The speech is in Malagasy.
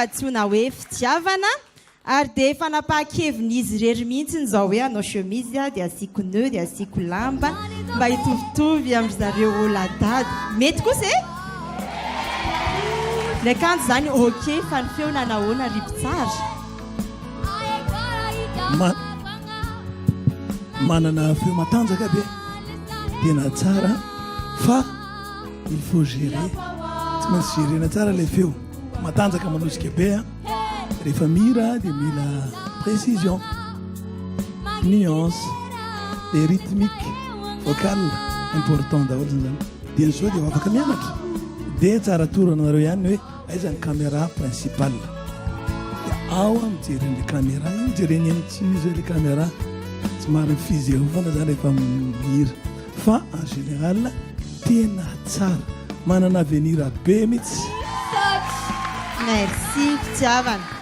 Atsona hoe fitiavana ary dia fanapahan-kevin'izy irery mihitsy zao hoe anao chemise dia asiako nœud dia asiako lamba mba hitovitovy amin'ny zareo oladady mety kosa e ilay kanjo zany ok fa ny feona nahoana rivo tsara manana feo matanjaka be tena tsara fa il faut gérer tsy maintsy gérena tsara ilay feo matanjaka manosika be rehefa mira dia mila précision nuance et rythmique vocale important daholo zany dia zao dia afaka mianatra dia tsara torana nareo ihany hoe aizany caméra principale dia ao mijereny le caméra mijereny ihany tsy izy le caméra tsy mariny fizeo fana zany rehefa mihira fa en général tena tsara manana avenir be mihitsy. Merci, fitiavana.